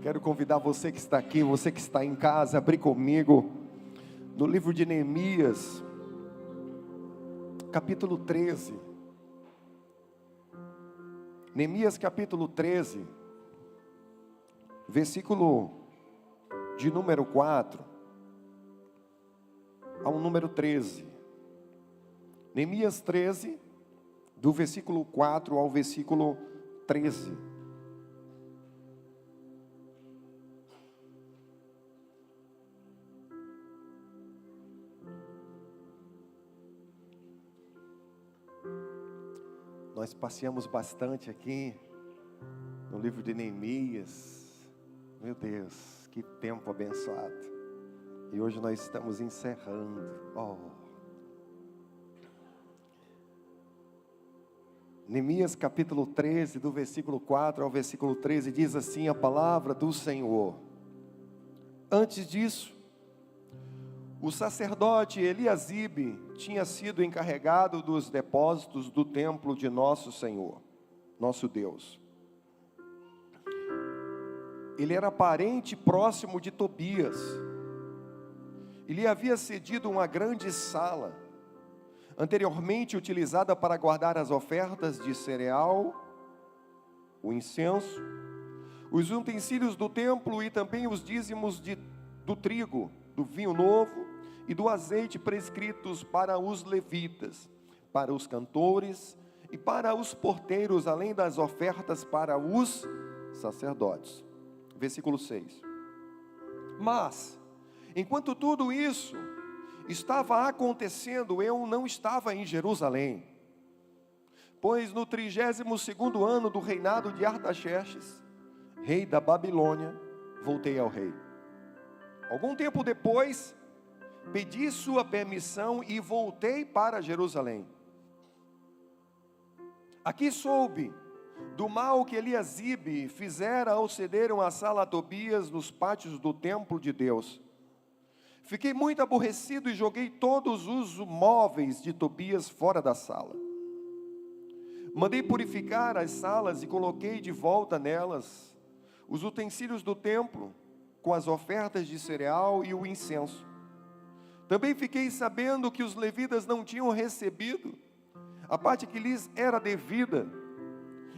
Quero convidar você que está aqui, você que está em casa, a abrir comigo no livro de Neemias, capítulo 13. Neemias capítulo 13, versículo de número 4 ao número 13. Neemias 13, do versículo 4 ao versículo 13. Nós passeamos bastante aqui no livro de Neemias. Meu Deus, que tempo abençoado. E hoje nós estamos encerrando. Neemias capítulo 13, do versículo 4 ao versículo 13, diz assim a palavra do Senhor. Antes disso, o sacerdote Eliasibe tinha sido encarregado dos depósitos do templo de nosso Senhor, nosso Deus. Ele era parente próximo de Tobias. Ele havia cedido uma grande sala, anteriormente utilizada para guardar as ofertas de cereal, o incenso, os utensílios do templo e também os dízimos do trigo, do vinho novo e do azeite prescritos para os levitas, para os cantores e para os porteiros, além das ofertas para os sacerdotes. Versículo 6. Mas, enquanto tudo isso estava acontecendo, eu não estava em Jerusalém, pois no 32º ano do reinado de Artaxerxes, rei da Babilônia, voltei ao rei. Algum tempo depois, pedi sua permissão e voltei para Jerusalém. Aqui soube do mal que Eliasibe fizera ao ceder uma sala a Tobias nos pátios do templo de Deus. Fiquei muito aborrecido e joguei todos os móveis de Tobias fora da sala. Mandei purificar as salas e coloquei de volta nelas os utensílios do templo, com as ofertas de cereal e o incenso. Também fiquei sabendo que os levitas não tinham recebido a parte que lhes era devida,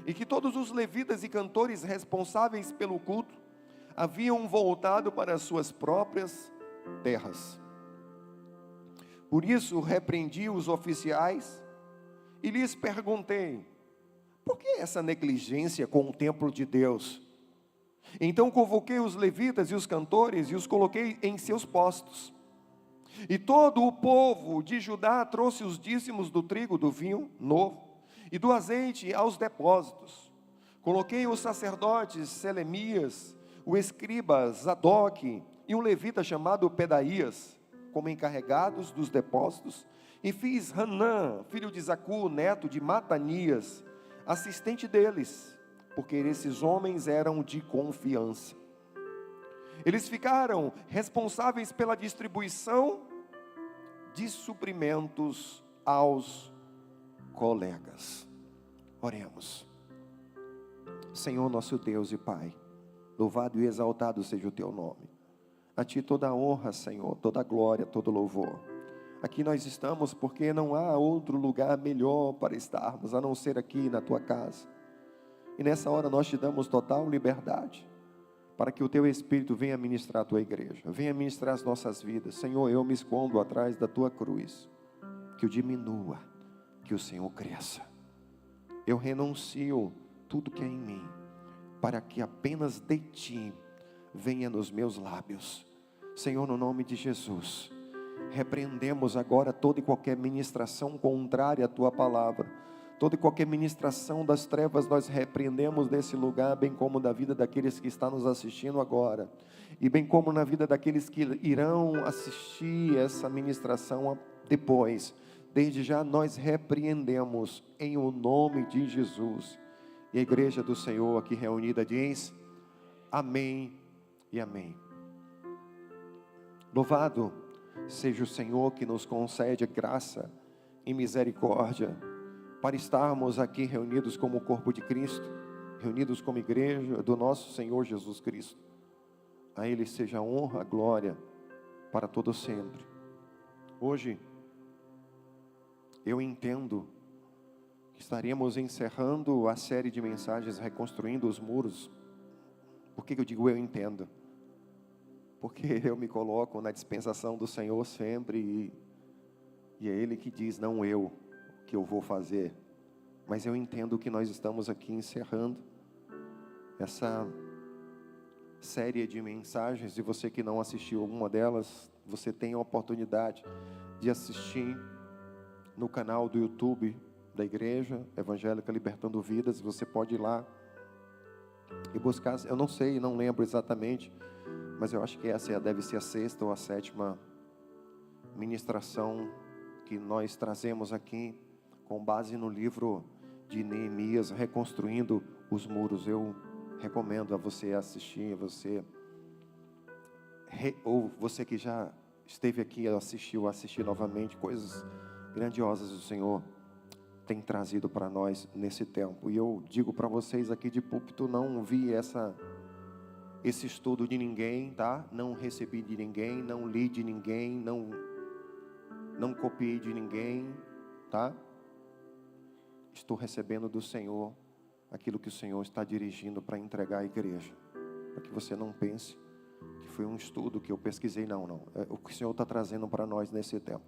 e que todos os levitas e cantores responsáveis pelo culto haviam voltado para as suas próprias terras. Por isso repreendi os oficiais e lhes perguntei: por que essa negligência com o templo de Deus? Então convoquei os levitas e os cantores e os coloquei em seus postos. E todo o povo de Judá trouxe os dízimos do trigo, do vinho novo e do azeite aos depósitos. Coloquei os sacerdotes Selemias, o escriba Zadok e um levita chamado Pedaías como encarregados dos depósitos, e fiz Hanã, filho de Zacu, neto de Matanias, assistente deles, porque esses homens eram de confiança. Eles ficaram responsáveis pela distribuição de suprimentos aos colegas. Oremos. Senhor nosso Deus e Pai, louvado e exaltado seja o Teu nome. A Ti toda a honra, Senhor, toda a glória, todo louvor. Aqui nós estamos porque não há outro lugar melhor para estarmos, a não ser aqui na Tua casa. E nessa hora nós Te damos total liberdade, para que o Teu Espírito venha ministrar a Tua igreja, venha ministrar as nossas vidas. Senhor, eu me escondo atrás da Tua cruz, que eu diminua, que o Senhor cresça. Eu renuncio tudo que é em mim, para que apenas de Ti venha nos meus lábios. Senhor, no nome de Jesus, repreendemos agora toda e qualquer ministração contrária à Tua palavra. Toda e qualquer ministração das trevas nós repreendemos desse lugar, bem como da vida daqueles que estão nos assistindo agora, e bem como na vida daqueles que irão assistir essa ministração depois. Desde já nós repreendemos em o nome de Jesus. E a igreja do Senhor aqui reunida diz: amém e amém. Louvado seja o Senhor que nos concede graça e misericórdia para estarmos aqui reunidos como o corpo de Cristo, reunidos como igreja do nosso Senhor Jesus Cristo. A Ele seja a honra, a glória, para todo sempre. Hoje, eu entendo que estaríamos encerrando a série de mensagens Reconstruindo os Muros. Por que eu digo eu entendo? Porque eu me coloco na dispensação do Senhor sempre e é Ele que diz, não eu, que eu vou fazer. Mas eu entendo que nós estamos aqui encerrando essa série de mensagens. E você que não assistiu alguma delas, você tem a oportunidade de assistir no canal do YouTube da Igreja Evangélica Libertando Vidas. Você pode ir lá e buscar, eu não sei, não lembro exatamente, mas eu acho que essa deve ser a 6ª ou a 7ª ministração que nós trazemos aqui, com base no livro de Neemias, Reconstruindo os Muros. Eu recomendo a você assistir, ou você que já esteve aqui, assistir novamente. Coisas grandiosas o Senhor tem trazido para nós nesse tempo. E eu digo para vocês aqui de púlpito, não vi esse estudo de ninguém, tá? Não recebi de ninguém, não li de ninguém, não copiei de ninguém, tá? Estou recebendo do Senhor aquilo que o Senhor está dirigindo para entregar à igreja. Para que você não pense que foi um estudo que eu pesquisei, não. É o que o Senhor está trazendo para nós nesse tempo.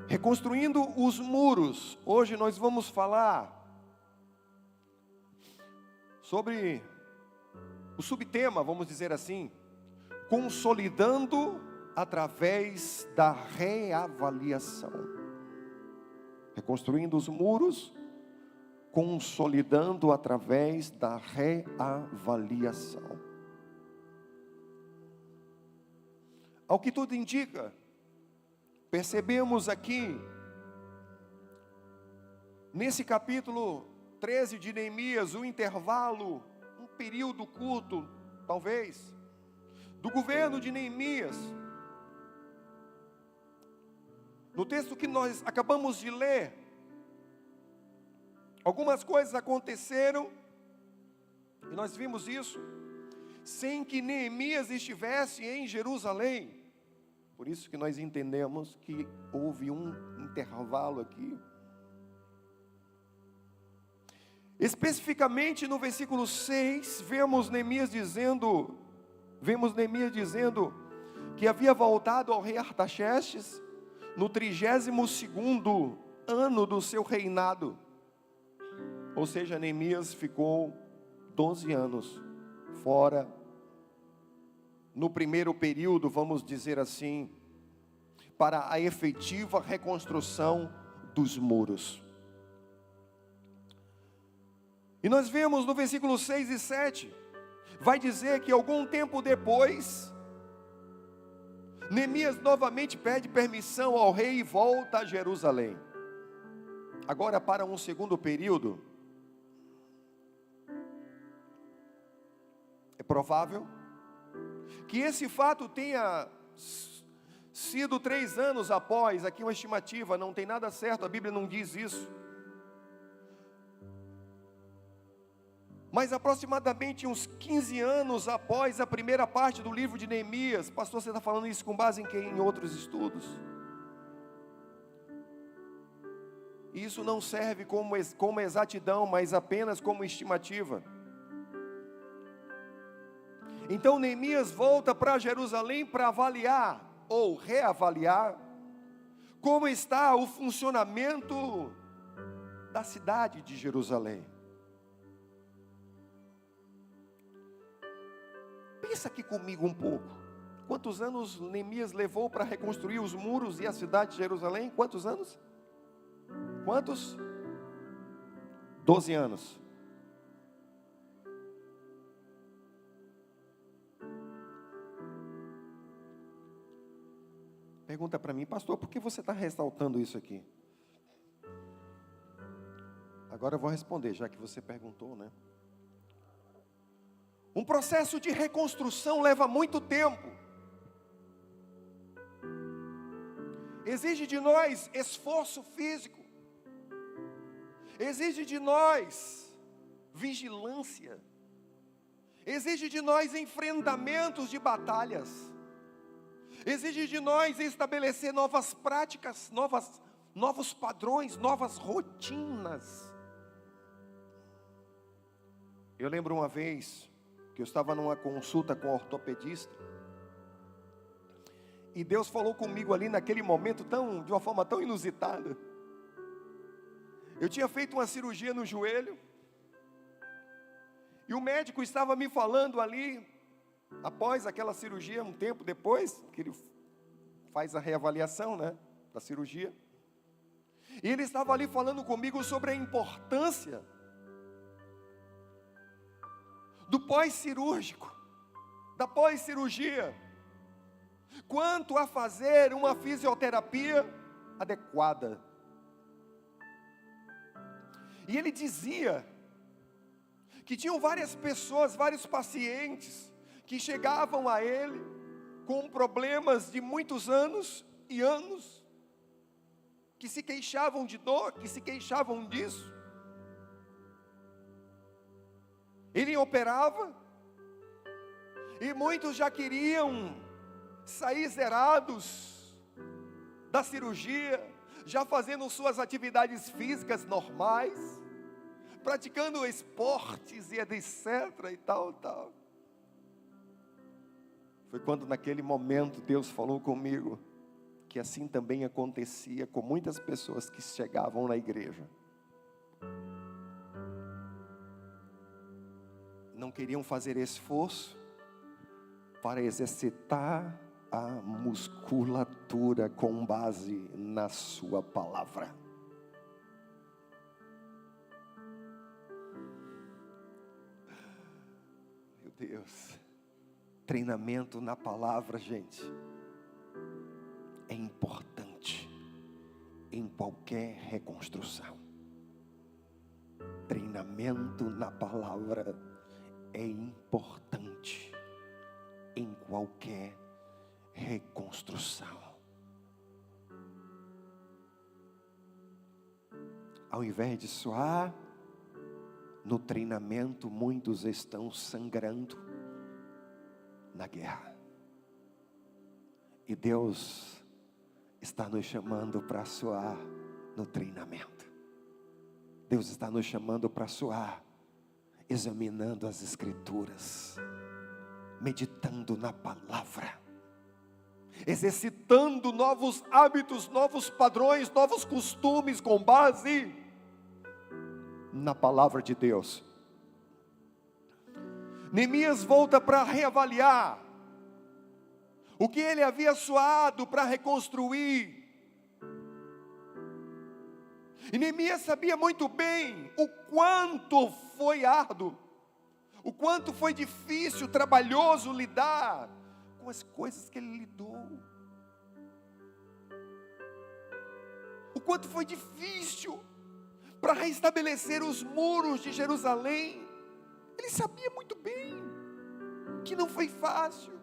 Reconstruindo os muros. Hoje nós vamos falar sobre o subtema, vamos dizer assim, consolidando através da reavaliação. Reconstruindo os muros, consolidando através da reavaliação. Ao que tudo indica, percebemos aqui, nesse capítulo 13 de Neemias, um intervalo, um período curto, talvez, do governo de Neemias. No texto que nós acabamos de ler, algumas coisas aconteceram, e nós vimos isso, sem que Neemias estivesse em Jerusalém. Por isso que nós entendemos que houve um intervalo aqui. Especificamente no versículo 6, vemos Neemias dizendo que havia voltado ao rei Artaxerxes no 32º ano do seu reinado. Ou seja, Neemias ficou 12 anos fora. No primeiro período, vamos dizer assim, para a efetiva reconstrução dos muros. E nós vemos no versículo 6 e 7, vai dizer que algum tempo depois, Neemias novamente pede permissão ao rei e volta a Jerusalém. Agora para um segundo período. É provável que esse fato tenha sido 3 anos após, aqui uma estimativa, não tem nada certo, a Bíblia não diz isso. Mas aproximadamente uns 15 anos após a primeira parte do livro de Neemias. Pastor, você está falando isso com base em quê? Em outros estudos. Isso não serve como exatidão, mas apenas como estimativa. Então Neemias volta para Jerusalém para avaliar ou reavaliar como está o funcionamento da cidade de Jerusalém. Pensa aqui comigo um pouco. Quantos anos Neemias levou para reconstruir os muros e a cidade de Jerusalém? Quantos anos? Quantos? 12 anos. Pergunta para mim, pastor, por que você está ressaltando isso aqui? Agora eu vou responder, já que você perguntou, né? Um processo de reconstrução leva muito tempo. Exige de nós esforço físico. Exige de nós vigilância. exige de nós enfrentamentos de batalhas, exige de nós estabelecer novas práticas, novos padrões, novas rotinas. Eu lembro uma vez que eu estava numa consulta com um ortopedista, e Deus falou comigo ali naquele momento de uma forma tão inusitada. Eu tinha feito uma cirurgia no joelho, e o médico estava me falando ali, após aquela cirurgia, um tempo depois, que ele faz a reavaliação, da cirurgia, e ele estava ali falando comigo sobre a importância do pós-cirúrgico, da pós-cirurgia, quanto a fazer uma fisioterapia adequada. E ele dizia que tinham várias pessoas, vários pacientes, que chegavam a ele com problemas de muitos anos e anos, que se queixavam de dor, que se queixavam disso. Ele operava, e muitos já queriam sair zerados da cirurgia, já fazendo suas atividades físicas normais, praticando esportes e etc. e tal. Foi quando naquele momento Deus falou comigo, que assim também acontecia com muitas pessoas que chegavam na igreja. Não queriam fazer esforço para exercitar a musculatura com base na sua palavra. Meu Deus, treinamento na palavra, gente, é importante em qualquer reconstrução. Treinamento na palavra é importante em qualquer reconstrução. Ao invés de suar, no treinamento muitos estão sangrando na guerra. E Deus está nos chamando para suar no treinamento. Deus está nos chamando para suar examinando as Escrituras, meditando na palavra, exercitando novos hábitos, novos padrões, novos costumes com base na palavra de Deus. Neemias volta para reavaliar o que ele havia suado para reconstruir. E Neemias sabia muito bem o quanto foi árduo, o quanto foi difícil, trabalhoso lidar com as coisas que ele lidou. O quanto foi difícil para restabelecer os muros de Jerusalém. Ele sabia muito bem que não foi fácil.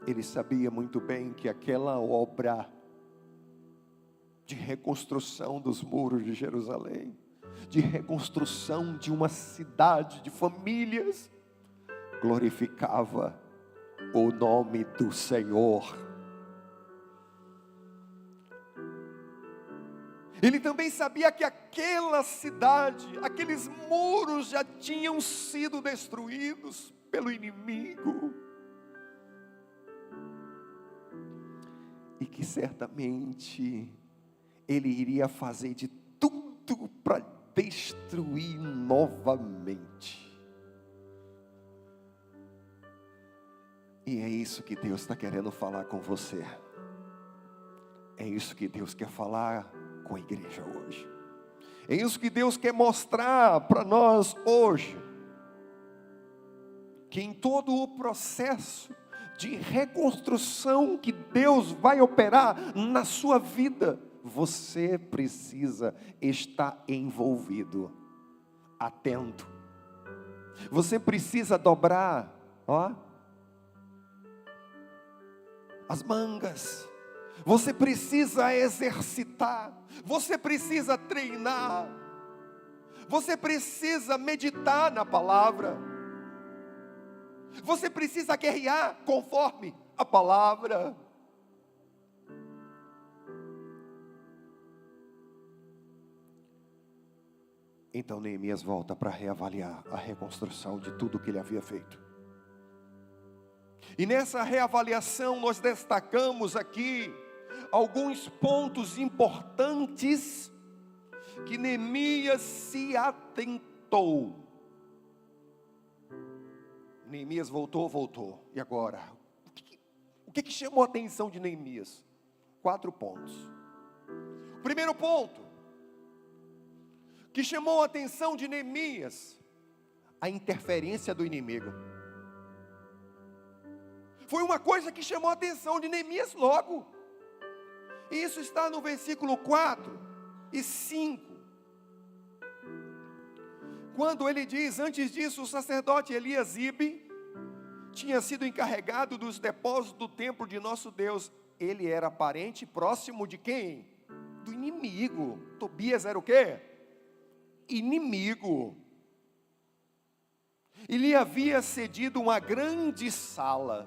Ele sabia muito bem que aquela obra de reconstrução dos muros de Jerusalém, de reconstrução de uma cidade, de famílias, glorificava o nome do Senhor. Ele também sabia que aquela cidade, aqueles muros já tinham sido destruídos pelo inimigo. E que certamente ele iria fazer de tudo para destruir novamente. E é isso que Deus está querendo falar com você. É isso que Deus quer falar com a igreja hoje. É isso que Deus quer mostrar para nós hoje. Que em todo o processo de reconstrução que Deus vai operar na sua vida, você precisa estar envolvido, atento. Você precisa dobrar, as mangas. Você precisa exercitar. Você precisa treinar. Você precisa meditar na palavra. Você precisa guerrear conforme a palavra. Então Neemias volta para reavaliar a reconstrução de tudo que ele havia feito. E nessa reavaliação nós destacamos aqui alguns pontos importantes que Neemias se atentou. Neemias voltou. E agora? O que chamou a atenção de Neemias? 4 pontos. O primeiro ponto que chamou a atenção de Neemias: a interferência do inimigo. Foi uma coisa que chamou a atenção de Neemias logo. E isso está no versículo 4 e 5. Quando ele diz: antes disso o sacerdote Eliasibe tinha sido encarregado dos depósitos do templo de nosso Deus. Ele era parente próximo de quem? Do inimigo. Tobias era o quê? Inimigo. Ele havia cedido uma grande sala,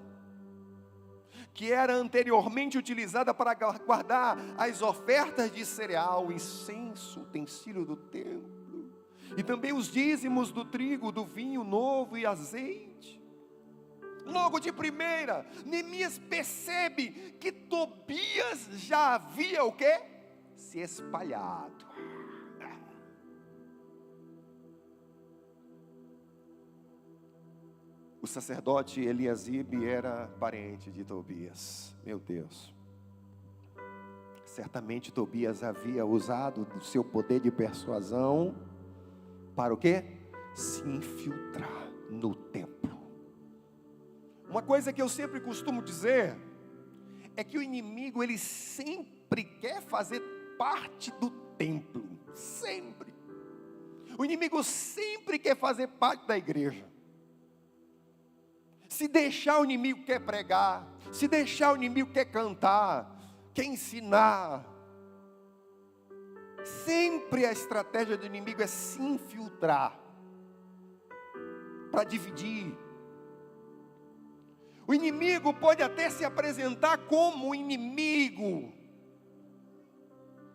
que era anteriormente utilizada para guardar as ofertas de cereal, incenso, utensílio do templo, e também os dízimos do trigo, do vinho novo e azeite. Logo de primeira, Neemias percebe que Tobias já havia o quê? Se espalhado. O sacerdote Eliasibe era parente de Tobias. Meu Deus. Certamente Tobias havia usado do seu poder de persuasão para o quê? Se infiltrar no templo. Uma coisa que eu sempre costumo dizer é que o inimigo, ele sempre quer fazer parte do templo. Sempre. O inimigo sempre quer fazer parte da igreja. Se deixar, o inimigo quer pregar. Se deixar, o inimigo quer cantar, quer ensinar. Sempre a estratégia do inimigo é se infiltrar, para dividir. O inimigo pode até se apresentar como inimigo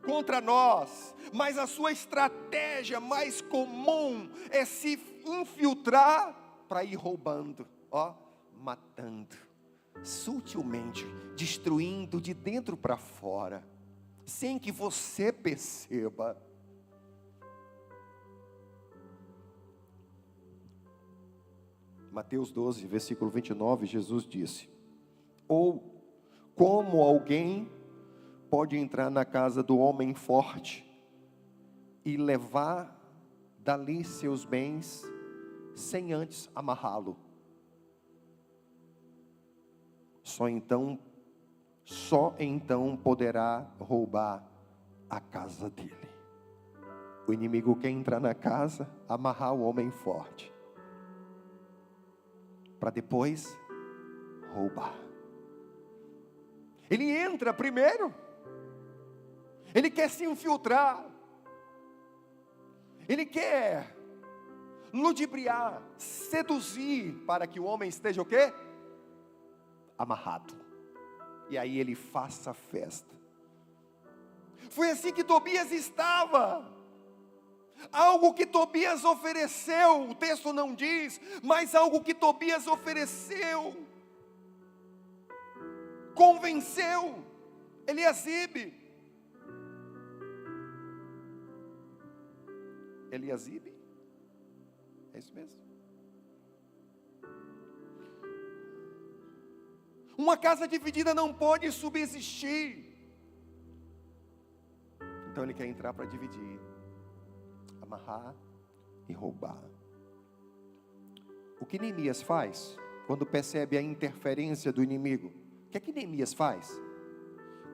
contra nós, mas a sua estratégia mais comum é se infiltrar para ir roubando, matando, sutilmente, destruindo de dentro para fora, sem que você perceba. Mateus 12, versículo 29, Jesus disse: ou como alguém pode entrar na casa do homem forte e levar dali seus bens sem antes amarrá-lo? Só então poderá roubar a casa dele. O inimigo quer entrar na casa, amarrar o homem forte, para depois roubar. Ele entra primeiro, ele quer se infiltrar, ele quer ludibriar, seduzir, para que o homem esteja o quê? Amarrado. E aí ele faça festa. Foi assim que Tobias estava. Algo que Tobias ofereceu, o texto não diz, mas algo que Tobias ofereceu, convenceu Eliasibe. Eliasibe? É isso mesmo? Uma casa dividida não pode subsistir. Então ele quer entrar para dividir, amarrar e roubar. O que Neemias faz quando percebe a interferência do inimigo? O que é que Neemias faz?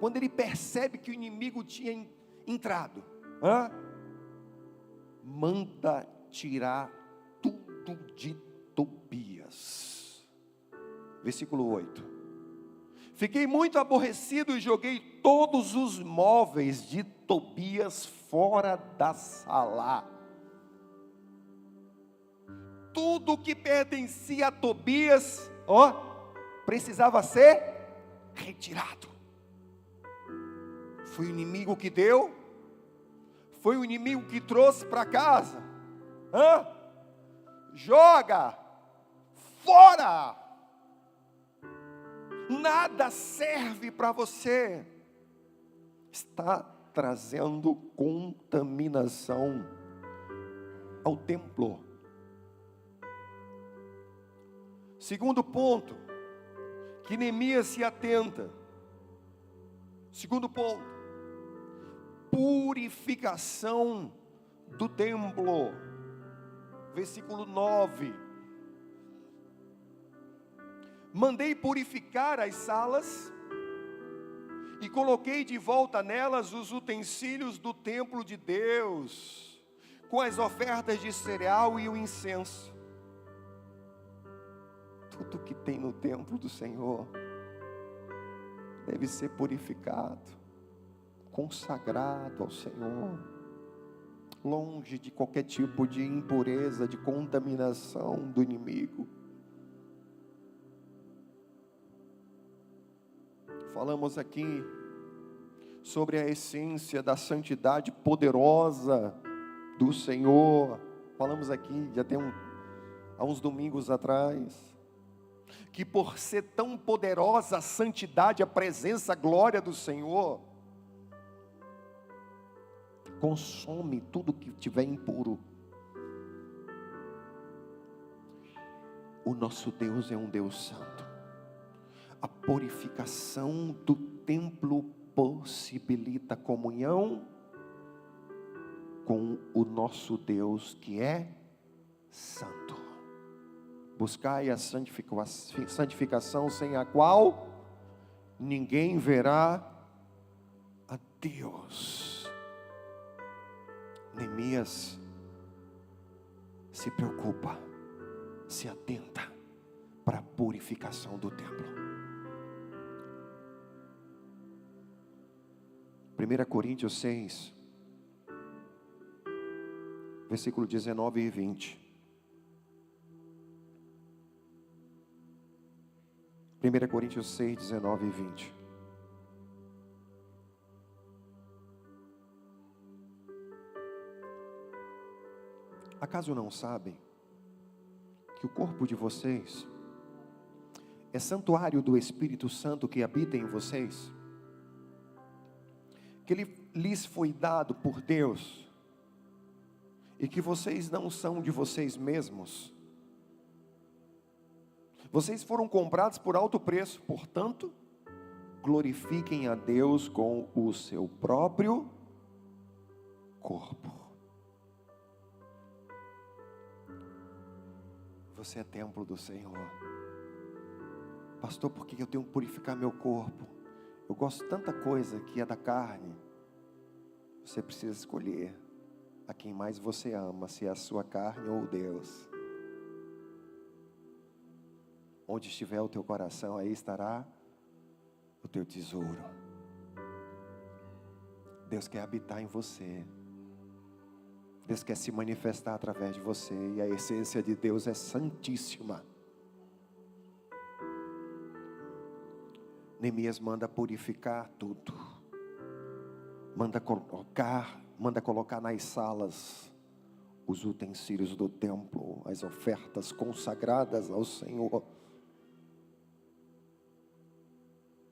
Quando ele percebe que o inimigo tinha entrado, manda tirar tudo de Tobias. Versículo 8. Fiquei muito aborrecido e joguei todos os móveis de Tobias fora da sala. tudo que pertencia a Tobias, precisava ser retirado. Foi o inimigo que deu, foi o inimigo que trouxe para casa. Joga fora. Nada serve para você. Está trazendo contaminação ao templo. Segundo ponto, que Neemias se atenta. Segundo ponto, purificação do templo. Versículo 9. Mandei purificar as salas e coloquei de volta nelas os utensílios do templo de Deus, com as ofertas de cereal e o incenso. Tudo que tem no templo do Senhor deve ser purificado, consagrado ao Senhor, longe de qualquer tipo de impureza, de contaminação do inimigo. Falamos aqui sobre a essência da santidade poderosa do Senhor. Falamos aqui, já tem há uns domingos atrás, que por ser tão poderosa a santidade, a presença, a glória do Senhor, consome tudo que tiver impuro. O nosso Deus é um Deus santo. A purificação do templo possibilita comunhão com o nosso Deus que é santo. Buscai a santificação, sem a qual ninguém verá a Deus. Neemias se preocupa, se atenta para a purificação do templo. 1 Coríntios 6, versículo 19 e 20. 1 Coríntios 6, 19 e 20. Acaso não sabem que o corpo de vocês é santuário do Espírito Santo que habita em vocês? Que ele lhes foi dado por Deus, e que vocês não são de vocês mesmos. Vocês foram comprados por alto preço, portanto, glorifiquem a Deus com o seu próprio corpo. Você é templo do Senhor. Pastor, por que eu tenho que purificar meu corpo? Eu gosto de tanta coisa que é da carne. Você precisa escolher a quem mais você ama, se é a sua carne ou Deus. Onde estiver o teu coração, aí estará o teu tesouro. Deus quer habitar em você. Deus quer se manifestar através de você. E a essência de Deus é santíssima. Neemias manda purificar tudo. Manda colocar nas salas os utensílios do templo, as ofertas consagradas ao Senhor.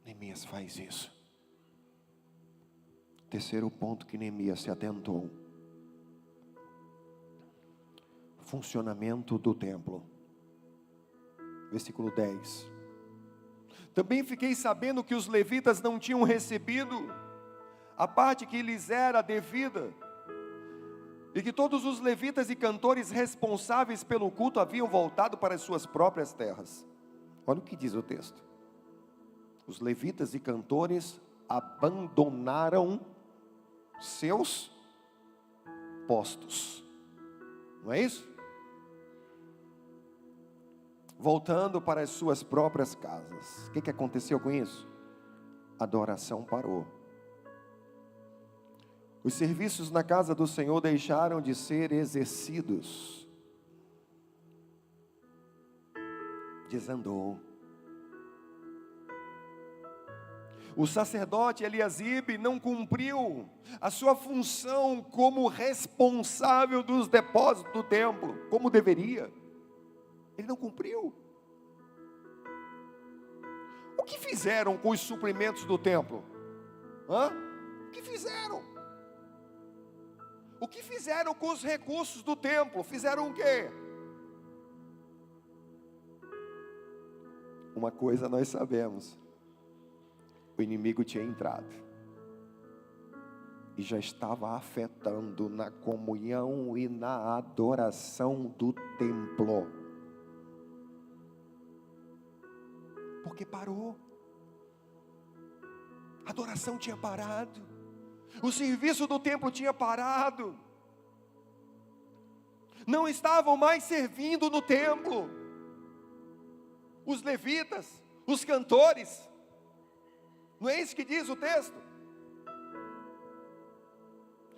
Neemias faz isso. Terceiro ponto que Neemias se atentou: funcionamento do templo. Versículo 10. Também fiquei sabendo que os levitas não tinham recebido a parte que lhes era devida, e que todos os levitas e cantores responsáveis pelo culto haviam voltado para as suas próprias terras. Olha o que diz o texto. Os levitas e cantores abandonaram seus postos. Não é isso? Voltando para as suas próprias casas. O que aconteceu com isso? A adoração parou. Os serviços na casa do Senhor deixaram de ser exercidos. desandou. O sacerdote Eliasibe não cumpriu a sua função como responsável dos depósitos do templo, como deveria. Ele não cumpriu. O que fizeram com os suprimentos do templo? O que fizeram? O que fizeram com os recursos do templo? Fizeram o quê? Uma coisa nós sabemos: o inimigo tinha entrado e já estava afetando na comunhão e na adoração do templo. Porque parou. A adoração tinha parado. O serviço do templo tinha parado. Não estavam mais servindo no templo. Os levitas, os cantores. Não é isso que diz o texto?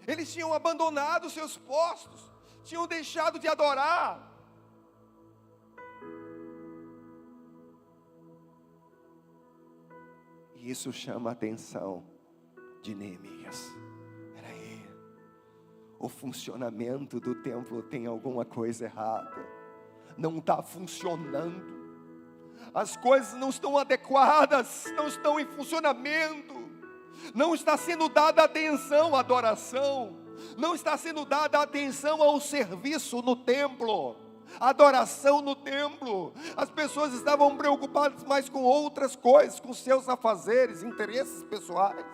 Eles tinham abandonado seus postos, tinham deixado de adorar. E isso chama a atenção de Neemias. Peraí, o funcionamento do templo tem alguma coisa errada. Não está funcionando. As coisas não estão adequadas, não estão em funcionamento, não está sendo dada atenção à adoração, não está sendo dada atenção ao serviço no templo, à adoração no templo. As pessoas estavam preocupadas mais com outras coisas, com seus afazeres, interesses pessoais,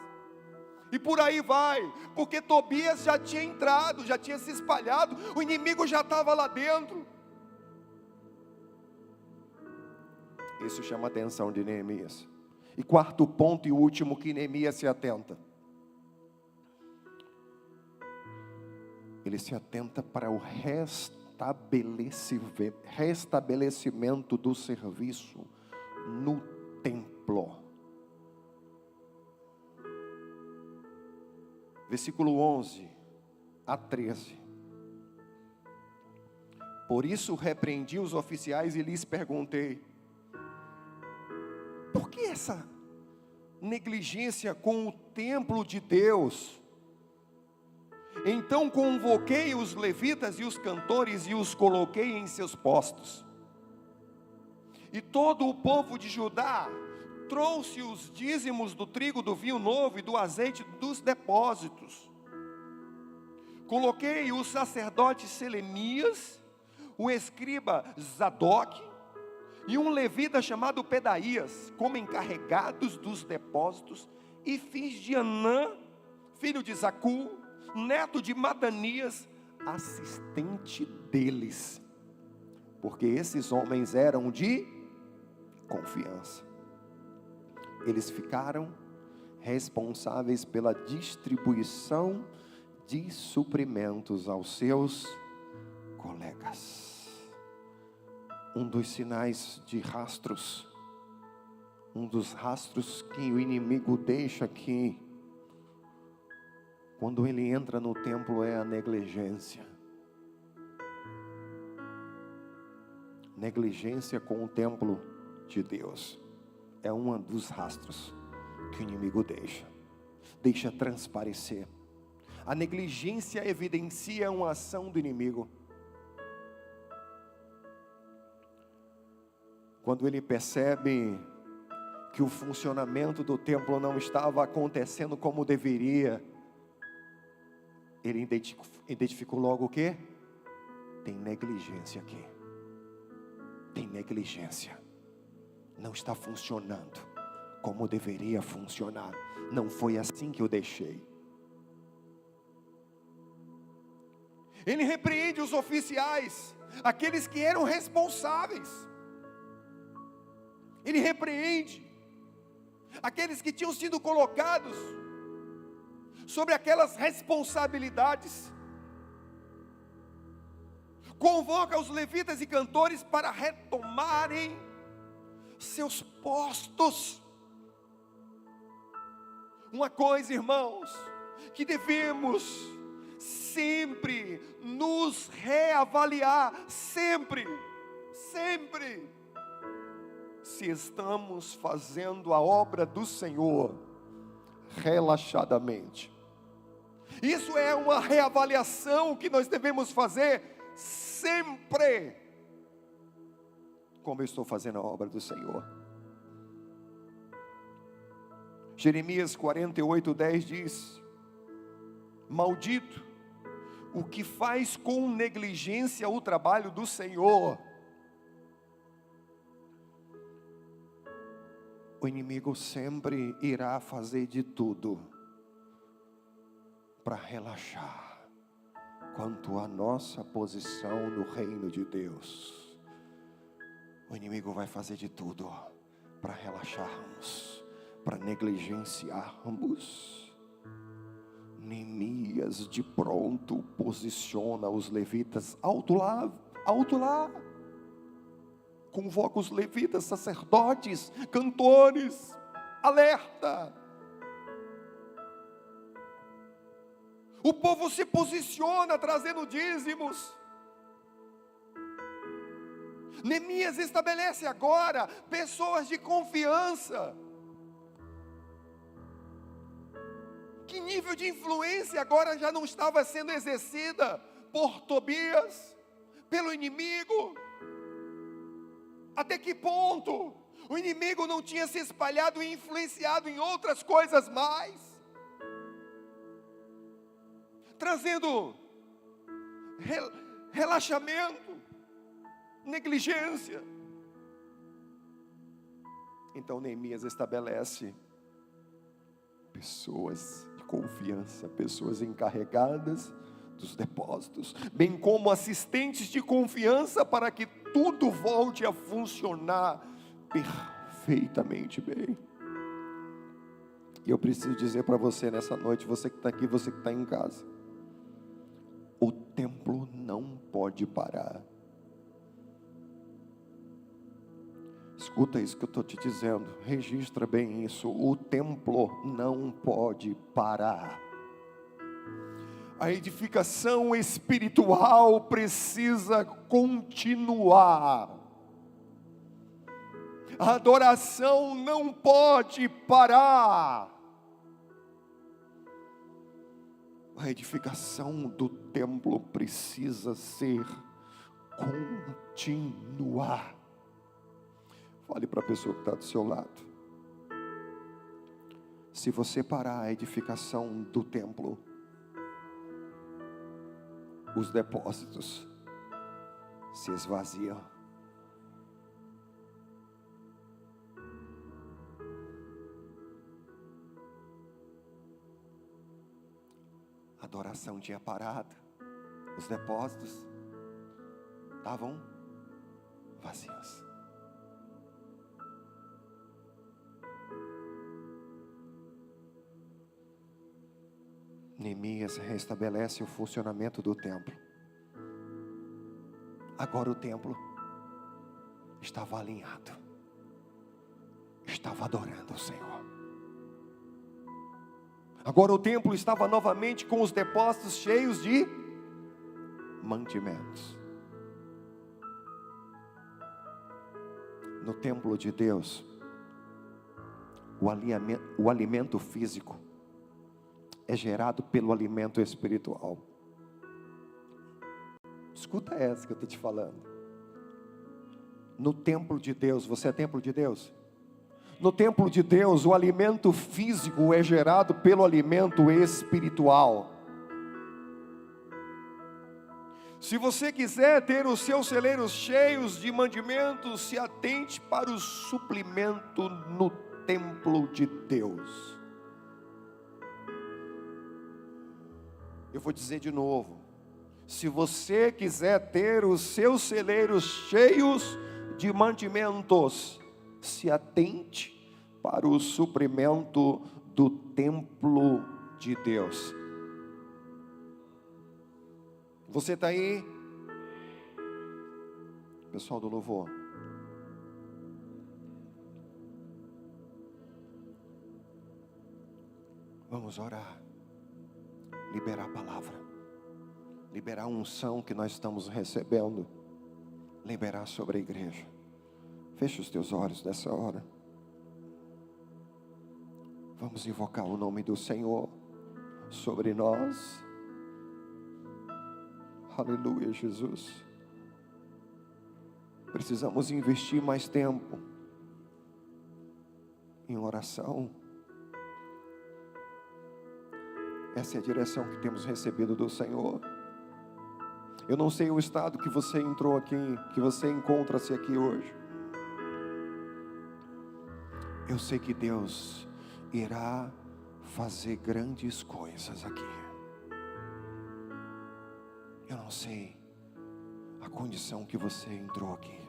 e por aí vai, porque Tobias já tinha entrado, já tinha se espalhado, o inimigo já estava lá dentro. Isso chama a atenção de Neemias. E quarto ponto e último que Neemias se atenta. Ele se atenta para o restabelecimento do serviço no templo. Versículo 11 a 13. Por isso repreendi os oficiais e lhes perguntei: por que essa negligência com o templo de Deus? Então convoquei os levitas e os cantores e os coloquei em seus postos. E todo o povo de Judá trouxe os dízimos do trigo, do vinho novo e do azeite dos depósitos. Coloquei o sacerdote Selemias, o escriba Zadok e um levita chamado Pedaías como encarregados dos depósitos, e fiz de Anã, filho de Zacu, neto de Matanias, assistente deles, porque esses homens eram de confiança. Eles ficaram responsáveis pela distribuição de suprimentos aos seus colegas. Um dos sinais de rastros, um dos rastros que o inimigo deixa aqui, quando ele entra no templo, é a negligência. Negligência com o templo de Deus é um dos rastros que o inimigo deixa transparecer. A negligência evidencia uma ação do inimigo. Quando ele percebe que o funcionamento do templo não estava acontecendo como deveria, ele identificou logo o quê? Tem negligência aqui. Tem negligência. Não está funcionando como deveria funcionar. Não foi assim que eu deixei. Ele repreende os oficiais, aqueles que eram responsáveis. Ele repreende aqueles que tinham sido colocados sobre aquelas responsabilidades. Convoca os levitas e cantores para retomarem seus postos. Uma coisa, irmãos, que devemos sempre nos reavaliar, sempre. se estamos fazendo a obra do Senhor relaxadamente. Isso é uma reavaliação que nós devemos fazer sempre. Como eu estou fazendo a obra do Senhor? Jeremias 48:10 diz: maldito o que faz com negligência o trabalho do Senhor. O inimigo sempre irá fazer de tudo para relaxar quanto à nossa posição no reino de Deus. O inimigo vai fazer de tudo para relaxarmos, para negligenciarmos. Neemias de pronto posiciona os levitas alto lá. Convoca os levitas, sacerdotes, cantores, alerta. O povo se posiciona trazendo dízimos. Neemias estabelece agora pessoas de confiança. Que nível de influência agora já não estava sendo exercida por Tobias, pelo inimigo? Até que ponto o inimigo não tinha se espalhado e influenciado em outras coisas mais? Trazendo relaxamento, negligência. Então Neemias estabelece pessoas de confiança, pessoas encarregadas dos depósitos, bem como assistentes de confiança para que tudo volte a funcionar perfeitamente bem. E eu preciso dizer para você nessa noite, você que está aqui, você que está em casa, o templo não pode parar. Escuta isso que eu estou te dizendo, registra bem isso, o templo não pode parar. A edificação espiritual precisa continuar. A adoração não pode parar. A edificação do templo precisa ser continuar. Fale para a pessoa que está do seu lado. Se você parar a edificação do templo, os depósitos se esvaziam. A adoração tinha parado, os depósitos estavam vazios. Neemias restabelece o funcionamento do templo. Agora o templo estava alinhado, estava adorando o Senhor. Agora o templo estava novamente com os depósitos cheios de mantimentos. No templo de Deus, o alimento físico é gerado pelo alimento espiritual. Escuta essa que eu estou te falando. No templo de Deus, você é templo de Deus? No templo de Deus, o alimento físico é gerado pelo alimento espiritual. Se você quiser ter os seus celeiros cheios de mantimentos, se atente para o suprimento no templo de Deus. Eu vou dizer de novo. Se você quiser ter os seus celeiros cheios de mantimentos, se atente para o suprimento do templo de Deus. Você está aí? Pessoal do louvor. Vamos orar. Liberar a palavra. Liberar a unção que nós estamos recebendo. Liberar sobre a igreja. Feche os teus olhos nessa hora. Vamos invocar o nome do Senhor sobre nós. Aleluia, Jesus. Precisamos investir mais tempo em oração. Essa é a direção que temos recebido do Senhor. Eu não sei o estado que você entrou aqui, que você encontra-se aqui hoje. Eu sei que Deus irá fazer grandes coisas aqui. Eu não sei a condição que você entrou aqui.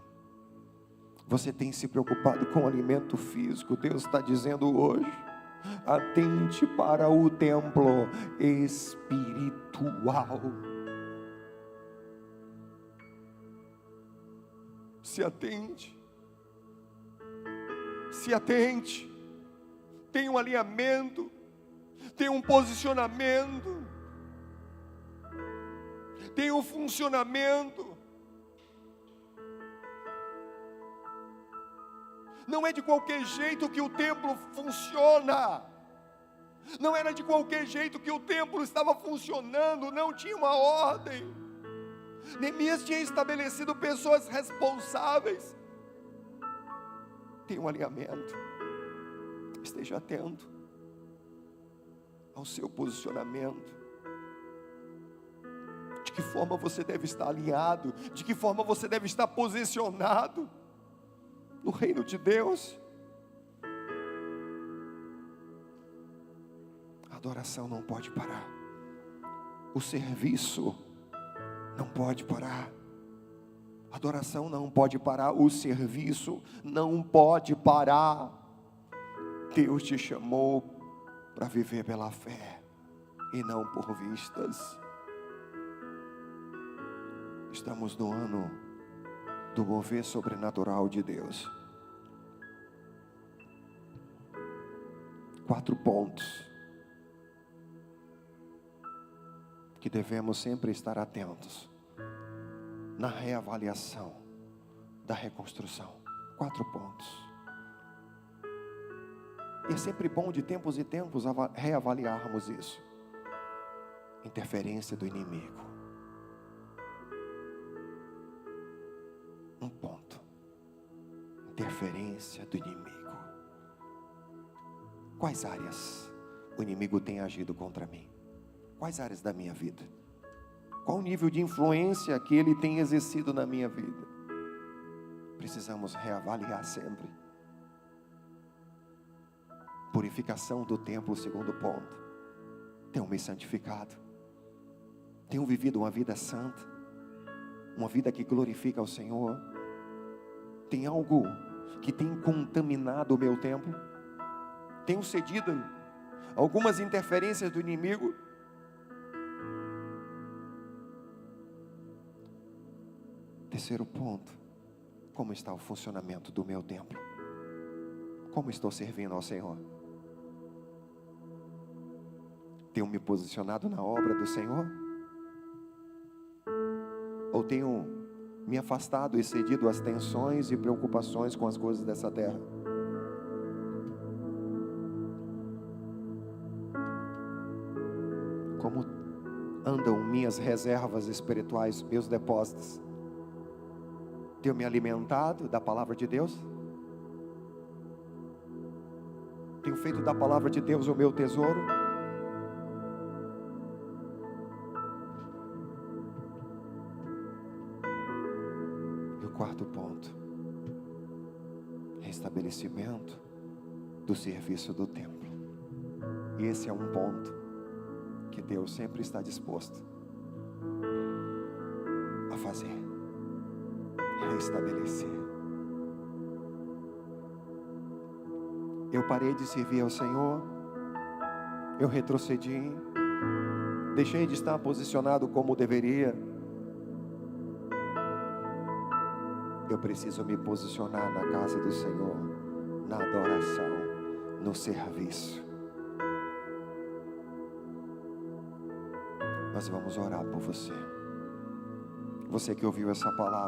Você tem se preocupado com o alimento físico. Deus está dizendo hoje: atente para o templo espiritual. Se atente. Se atente. Tem um alinhamento, tem um posicionamento, tem um funcionamento. Não é de qualquer jeito que o templo funciona. Não era de qualquer jeito que o templo estava funcionando. Não tinha uma ordem. Neemias tinha estabelecido pessoas responsáveis. Tem um alinhamento. Esteja atento ao seu posicionamento. De que forma você deve estar alinhado? De que forma você deve estar posicionado no reino de Deus? A adoração não pode parar. O serviço não pode parar. A adoração não pode parar. O serviço não pode parar. Deus te chamou para viver pela fé e não por vistas. Estamos no ano do mover sobrenatural de Deus. 4 pontos que devemos sempre estar atentos na reavaliação da reconstrução. 4 pontos. E é sempre bom de tempos em tempos reavaliarmos isso. Interferência do inimigo. 1 ponto. Interferência do inimigo. Quais áreas o inimigo tem agido contra mim? Quais áreas da minha vida? Qual o nível de influência que ele tem exercido na minha vida? Precisamos reavaliar sempre. Purificação do templo, 2º ponto. Tenho me santificado. Tenho vivido uma vida santa. Uma vida que glorifica ao Senhor. Tem algo que tem contaminado o meu templo? Tenho cedido algumas interferências do inimigo? Terceiro ponto. Como está o funcionamento do meu templo? Como estou servindo ao Senhor? Tenho me posicionado na obra do Senhor? Ou tenho me afastado e cedido às tensões e preocupações com as coisas dessa terra? Como andam minhas reservas espirituais, meus depósitos? Tenho me alimentado da palavra de Deus? Tenho feito da palavra de Deus o meu tesouro? E o 4º ponto. Restabelecimento do serviço do templo. E esse é um ponto que Deus sempre está disposto a fazer. Restabelecer. Eu parei de servir ao Senhor. Eu retrocedi. Deixei de estar posicionado como deveria. Eu preciso me posicionar na casa do Senhor, na adoração, no serviço. Nós vamos orar por você. Você que ouviu essa palavra.